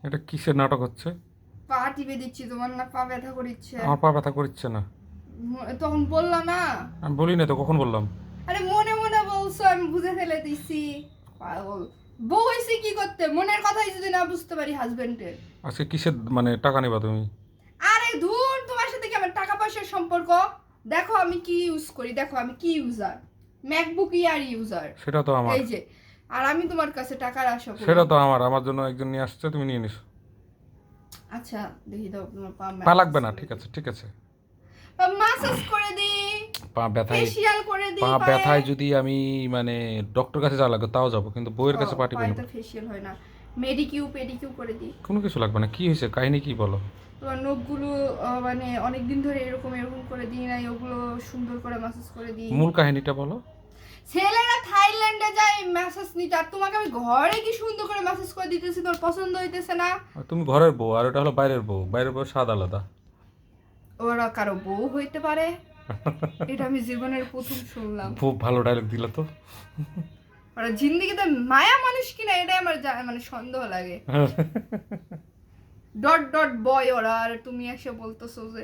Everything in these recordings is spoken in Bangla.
এটা কিসের নাটক হচ্ছে? পা টিপে দিচ্ছি, তোমার না পা ব্যথা করিচ্ছে? আমার পা ব্যথা করছে না। তখন বললা না? আমি বলি না তো, কখন বললাম? আরে মনে মনে বলছো, আমি বুঝে ফেলে দিছি। পাগল। বউ হইছে কি করতে, মনের কথাই যদি না বুঝতে পারি হাজবেন্ডের। আজকে কিসের মানে টাকা নিবা তুমি? আরে ধুর, তোমার সাথে কি আমার টাকা পয়সার সম্পর্ক? দেখো আমি কি ইউজ করি, দেখো আমি কি ইউজার, ম্যাকবুক ইয়ার ইউজার। সেটা তো আমার। এই যে, আর আমি তোমার কাছে টাকার আশা করি। সেটা তো আমার জন্য একজন নিয়ে আসছে, তুমি নিয়ে নিছো। আচ্ছা দেখি দাও তোমার পা পা লাগবে না, ঠিক আছে ঠিক আছে। মাসাজ করে দিই, পা ব্যথায়, ফেসিয়াল করে পা দিই পায়ে। ব্যথায় যদি আমি মানে ডক্টর কাছে যাওয়া লাগবে তাও যাবো, কিন্তু বইয়ের ও, কাছে পা টিপে পায়ে নেবো। তো ফেসিয়াল হয় না, মেডিকিউ পেডিকিউ করে দিই। কোনো কিছু লাগবে না। কি হয়েছে, কাহিনী কি বলো? তোমার নখগুলো মানে অনেকদিন ধরে এরকম এরকম করে দিই নাই, ওগুলো সুন্দর করে ম্যাসাজ করে দিই। মূল কাহিনীটা বলো। ছেলেরা থাইল্যান্ডে যায় ম্যাসাজ নিতে, আর তোমাকে আমি ঘরে কি সুন্দর করে ম্যাসাজ করে দিতেছি, তোর পছন্দ হইতেছে না? আর তুমি ঘরের বউ, আর ওটা হলো বাইরের বউ। বাইরের বউ স্বাদ আলাদা। ওরা কারো বউ হইতে পারে? এটা আমি জীবনের প্রথম শুনলাম। খুব ভালো ডায়লগ দিল তো। ওরা জিন্দিগিতে মায়া মানুষ কিনা, এটাই আমার মানে সন্দেহ লাগে। ডট ডট বয় ওরা, আর তুমি এসে বলতেছো যে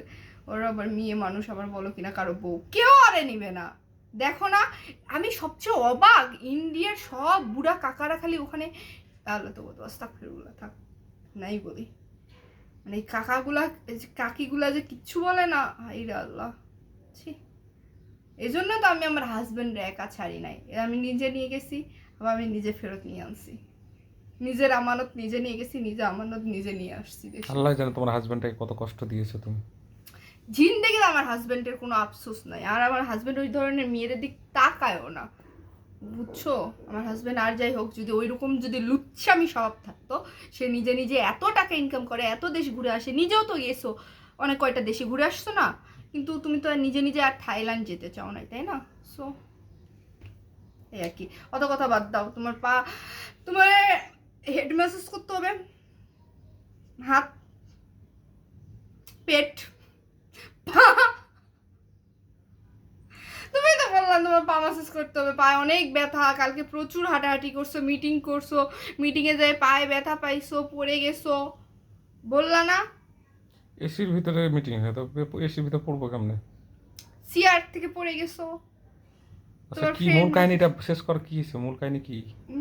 ওরা আবার মেয়ে মানুষ, আবার বলো কিনা কারো বউ। কেউ আরে নিবে না। দেখো না, আমি সবচেয়ে অবাক, ইন্ডিয়ার সব বুড়া কাকারা খালি ওখানে, তাহলে তো বলতো আস্তাগফিরুল্লাহ, থাক নাই বলি, মানে এই কাকাগুলা কাকিগুলা যে কিচ্ছু বলে না, হাইরে আল্লাহ, ছি। এই জন্য তো আমি আমার হাজবেন্ডের একা ছাড়ি নাই, আমি নিজে নিয়ে গেছি, আবার আমি নিজে ফেরত নিয়ে আনছি। নিজের আমানত নিজে নিয়ে গেছি, নিজে আমানত নিজে নিয়ে আসছি দেশে। আল্লাহ জানে তোমার হাজবেন্ডটাকে কত কষ্ট দিয়েছো তুমি। জিন্দেগিতে আমার হাজবেন্ডের কোনো আফসোস নাই, আর আমার হাজবেন্ড ওই ধরনের মেয়েদের দিক তাকায়ও না, বুঝছো? আমার হাজবেন্ড আর যাই হোক, যদি ওইরকম যদি লুচ্ছামি স্বভাব থাকতো, সে নিজে নিজে এত টাকা ইনকাম করে, এত দেশ ঘুরে আসে, নিজেও তো গেছো অনেক কয়টা দেশে ঘুরে আসছো না, কিন্তু তুমি তো আর নিজে নিজে আর থাইল্যান্ড যেতে চাও না, তাই না? সো এই আর কি, অত কথা বাদ দাও। তোমার পা, তোমার হেড ম্যাসাজ করতে হবে, হাত, পেট, পা। তুমি তো বললাম তোমার পা ম্যাসাজ করতে হবে, পায়ে অনেক ব্যথা, কালকে প্রচুর হাঁটাহাঁটি করছো, মিটিং করছো, মিটিংয়ে যায় পায়ে ব্যথা পাইছো, পড়ে গেছো, বললা না? এসির ভিতরে মিটিং হয় তো, এসির ভিতরে পড়বো কেমনে? চেয়ার থেকে পড়ে গেছো। আচ্ছা, তোমার কি মূল ফ্রেন্ড, কাহিনীটা শেষ কর, কি হয়েছে মূল কাহিনী কি?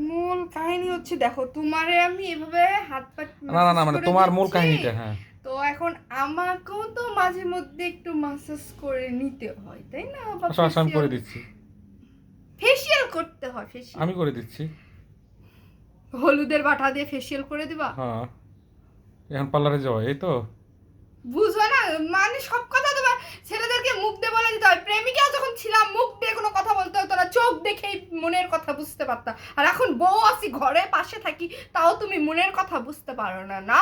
মূল কাহিনী হচ্ছে, দেখো তোমারে আমি এভাবে হাত পা না না ম্যাসাজ না, মানে করে তোমার মূল দিচ্ছি, কাহিনীটা, হ্যাঁ। তো এখন আমাকেও তো মাঝে মধ্যে একটু ম্যাসাজ করে নিতে হয়, তাই না? বা আচ্ছা আচ্ছা, আমি করে দিচ্ছি। ফেসিয়াল করতে হয়, ফেসিয়াল। আমি করে দিচ্ছি। হলুদের বাটা দিয়ে ফেসিয়াল করে দিবা? হ্যাঁ, এখন পার্লারে যাওয়া, এই তো। বুঝো না, মানে সব কথা তোমার ছেলেদেরকে মুখ দিয়ে বলে দিতে হয়। প্রেমিকাও যখন ছিলাম, মুখ দিয়ে কোনো কথা বলতে হতো না, চোখ দেখেই মনের কথা বুঝতে পারতা। আর এখন বউ আছি, ঘরে পাশে থাকি, তাও তুমি মনের কথা বুঝতে পারো না, না?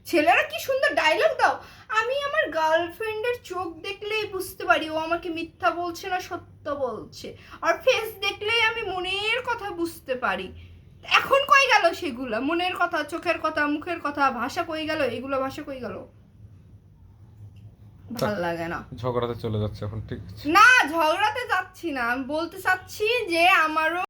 ছেলেরা কি সুন্দর ডায়লগ দাও, আমি আমার গার্লফ্রেন্ডের চোখ দেখলেই বুঝতে পারি ও আমাকে মিথ্যা বলছে না সত্য বলছে, আর ফেস দেখলেই আমি মনের কথা বুঝতে পারি। এখন কই গেল সেগুলা, মনের কথা, চোখের কথা, মুখের কথা, ভাষা কই গেল, এগুলো ভাষা কই গেল? ভাল লাগে না। ঝগড়াতে চলে যাচ্ছে এখন, ঠিক আছে। না, ঝগড়াতে যাচ্ছি না, আমি বলতে চাচ্ছি যে আমারও